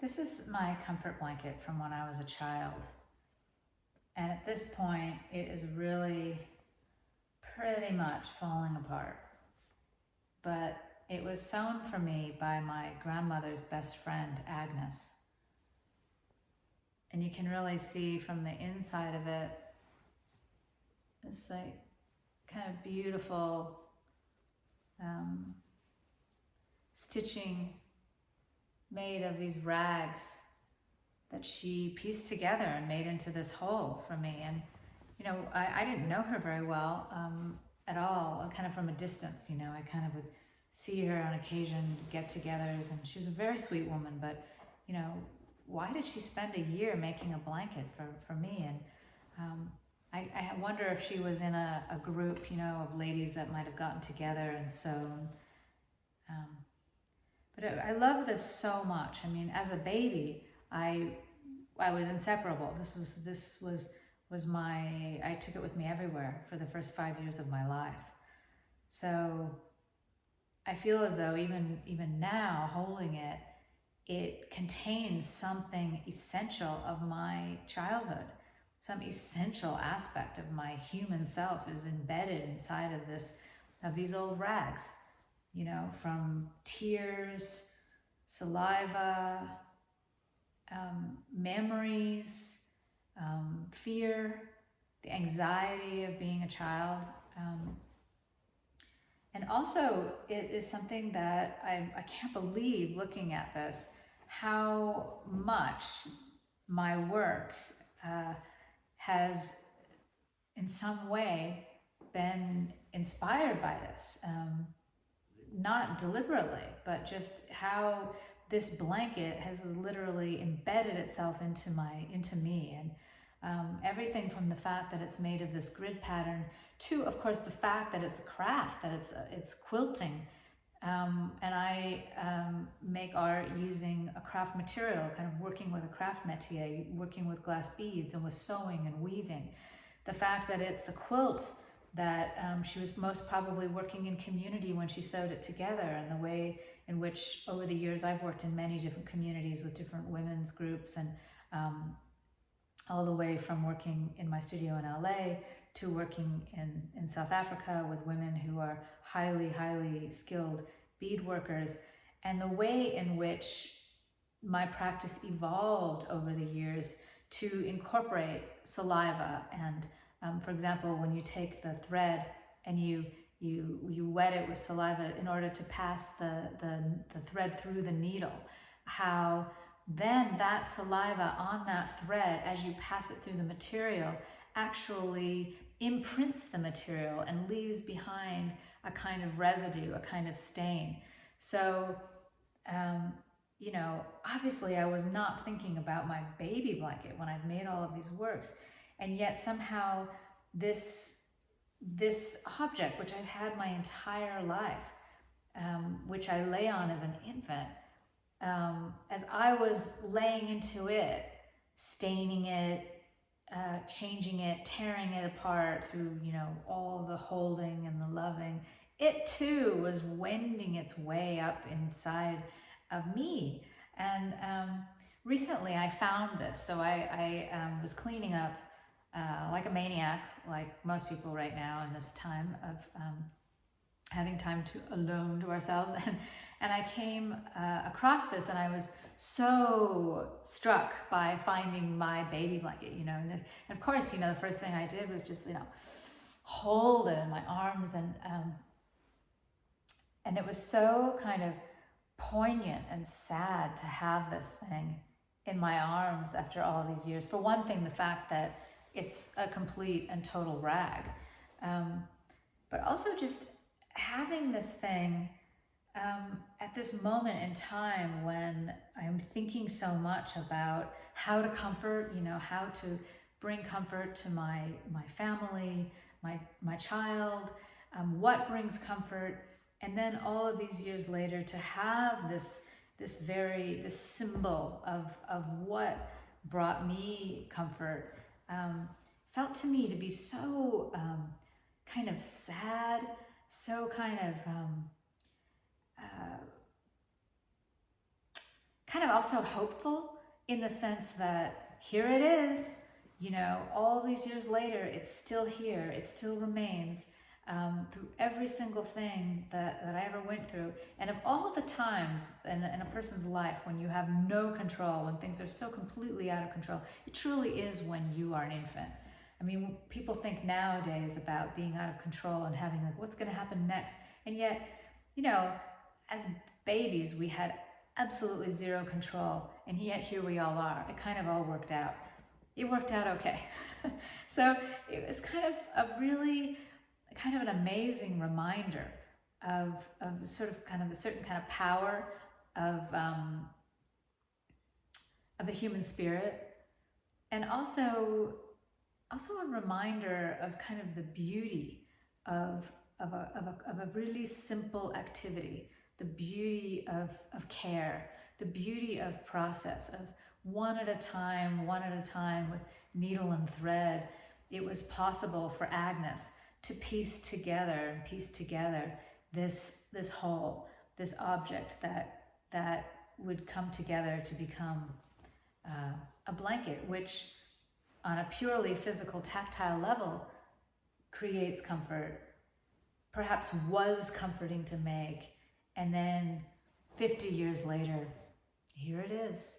This is my comfort blanket from when I was a child. And at this point, it is really pretty much falling apart. But it was sewn for me by my grandmother's best friend, Agnes. And you can really see from the inside of it, this like kind of beautiful stitching made of these rags that she pieced together and made into this whole for me. And, you know, I didn't know her very well at all, kind of from a distance, you know. I kind of would see her on occasion, get-togethers, and she was a very sweet woman, but, you know, why did she spend a year making a blanket for me? And I wonder if she was in a group, you know, of ladies that might have gotten together and sewn. But I love this so much. I mean, as a baby, I was inseparable. This was my, I took it with me everywhere for the first 5 years of my life. So I feel as though even now, holding it, it contains something essential of my childhood. Some essential aspect of my human self is embedded inside of these old rags, you know, from tears, saliva, memories, fear, the anxiety of being a child. And also, it is something that I can't believe, looking at this, how much my work has in some way been inspired by this. Not deliberately, but just how this blanket has literally embedded itself into me. And everything from the fact that it's made of this grid pattern to, of course, the fact that it's a craft, that it's quilting. And I make art using a craft material, kind of working with a craft métier, working with glass beads and with sewing and weaving. The fact that it's a quilt, that she was most probably working in community when she sewed it together, and the way in which over the years I've worked in many different communities with different women's groups, and all the way from working in my studio in LA to working in South Africa with women who are highly skilled bead workers, and the way in which my practice evolved over the years to incorporate saliva. And for example, when you take the thread and you wet it with saliva in order to pass the thread through the needle, how then that saliva on that thread, as you pass it through the material, actually imprints the material and leaves behind a kind of residue, a kind of stain. So, you know, obviously I was not thinking about my baby blanket when I've made all of these works. And yet somehow this object, which I've had my entire life, which I lay on as an infant, as I was laying into it, staining it, changing it, tearing it apart through, you know, all the holding and the loving, it too was wending its way up inside of me. And recently I found this. So I was cleaning up like a maniac, like most people right now in this time of having time alone to ourselves. And I came across this, and I was so struck by finding my baby blanket, you know. And of course, you know, the first thing I did was just, you know, hold it in my arms. And it was so kind of poignant and sad to have this thing in my arms after all these years. For one thing, the fact that it's a complete and total rag. But also just having this thing at this moment in time when I'm thinking so much about how to comfort, you know, how to bring comfort to my family, my child, what brings comfort. And then all of these years later to have this symbol of what brought me comfort, felt to me to be so kind of sad, so kind of kind of also hopeful in the sense that here it is, you know, all these years later, it's still here, it still remains through every single thing that I ever went through. And of all the times in a person's life when you have no control, when things are so completely out of control, it truly is when you are an infant. I mean, people think nowadays about being out of control and having like, what's going to happen next? And yet, you know, as babies, we had absolutely zero control, and yet here we all are. It kind of all worked out. It worked out okay. So it was kind of a really, kind of an amazing reminder of sort of kind of a certain kind of power of the human spirit, and also a reminder of kind of the beauty of a really simple activity, the beauty of care, the beauty of process, of one at a time with needle and thread. It was possible for Agnes to piece together this whole, this object that would come together to become a blanket, which on a purely physical, tactile level creates comfort, perhaps was comforting to make, and then 50 years later, here it is.